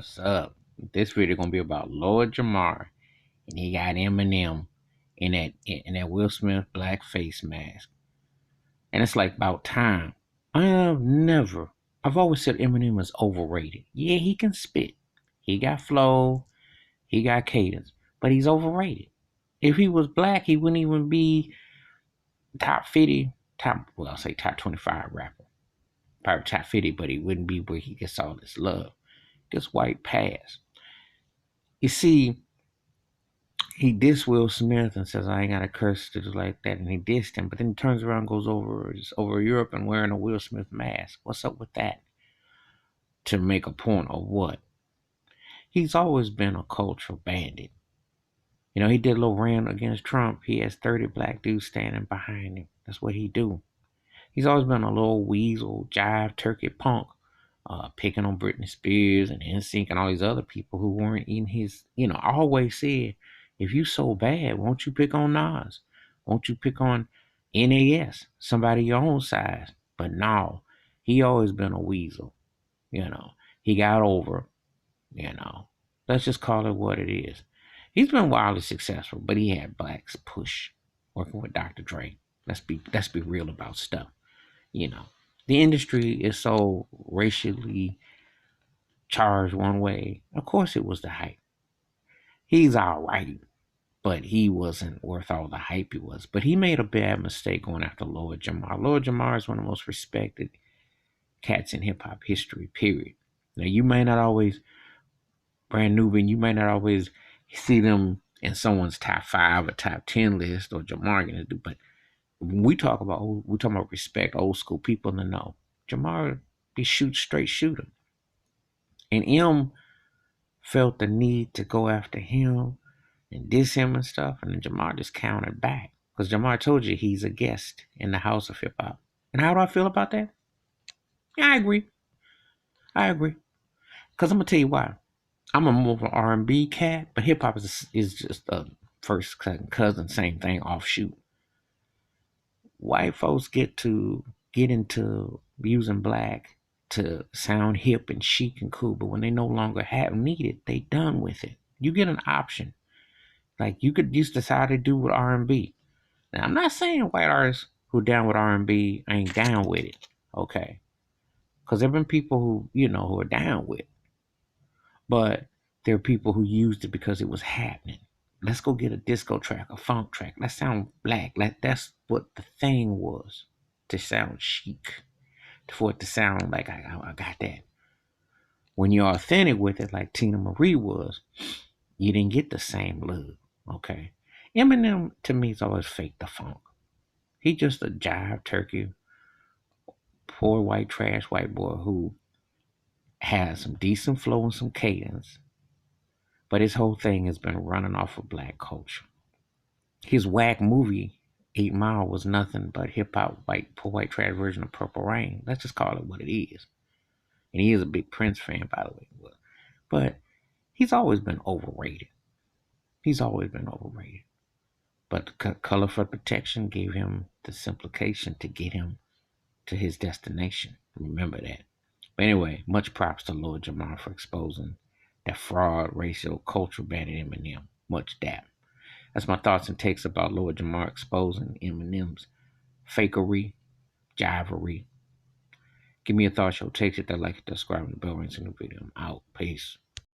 What's up? This video gonna be about Lord Jamar, and he got Eminem in that Will Smith black face mask, and it's like about time. I've always said Eminem is overrated. Yeah, he can spit, he got flow, he got cadence, but he's overrated. If he was black, he wouldn't even be top 50, I'll say top 25 rapper, probably top 50, but he wouldn't be where he gets all this love. This white pass. You see, he dissed Will Smith and says, I ain't got a curse to do like that. And he dissed him. But then he turns around and goes over Europe and wearing a Will Smith mask. What's up with that? To make a point of what? He's always been a cultural bandit. You know, he did a little rant against Trump. He has 30 black dudes standing behind him. That's what he do. He's always been a little weasel, jive, turkey punk, picking on Britney Spears and NSYNC and all these other people who weren't in his, I always said, if you so bad, won't you pick on Nas? Won't you pick on NAS, somebody your own size? But no, he always been a weasel, you know. He got over, you know. Let's just call it what it is. He's been wildly successful, but he had blacks push, working with Dr. Dre. Let's be real about stuff. You know, the industry is so racially charged one way. Of course, it was the hype. He's all right, but he wasn't worth all the hype he was. But he made a bad mistake going after Lord Jamar. Lord Jamar is one of the most respected cats in hip hop history, period. Now, you may not always, brand Nubian, you may not always see them in someone's top 5 or top 10 list or Jamar gonna do, but when we talk about respect, old school people in the know. Jamar be straight shooter. And M felt the need to go after him and diss him and stuff. And then Jamar just countered back. Because Jamar told you he's a guest in the house of hip hop. And how do I feel about that? Yeah, I agree. I agree. Because I'm going to tell you why. I'm a more of an R&B cat, but hip hop is just a first cousin, same thing, offshoot. White folks get into using black to sound hip and chic and cool, but when they no longer need it, they done with it. You get an option. Like you could just decide to do with R&B. Now I'm not saying white artists who down with R&B ain't down with it, okay? Because there've been people who are down with it, but there are people who used it because it was happening. Let's go get a disco track, a funk track. Let's sound black. That's what the thing was, to sound chic, for it to sound like I got that. When you're authentic with it, like Tina Marie was, you didn't get the same love. Okay. Eminem to me is always fake the funk. He just a jive turkey, poor white trash white boy who has some decent flow and some cadence, but his whole thing has been running off of black culture. His whack movie 8 Mile was nothing but hip hop poor white trash version of Purple Rain. Let's just call it what it is. And he is a big Prince fan, by the way. But he's always been overrated. He's always been overrated. But Color for Protection gave him the simplification to get him to his destination. Remember that. But anyway, much props to Lord Jamar for exposing that fraud, racial, cultural bandit Eminem. Much dap. That's my thoughts and takes about Lord Jamar exposing Eminem's fakery, jivery. Give me your thoughts, your takes, hit that like, subscribe, and the bell rings in the video. I'm out. Peace.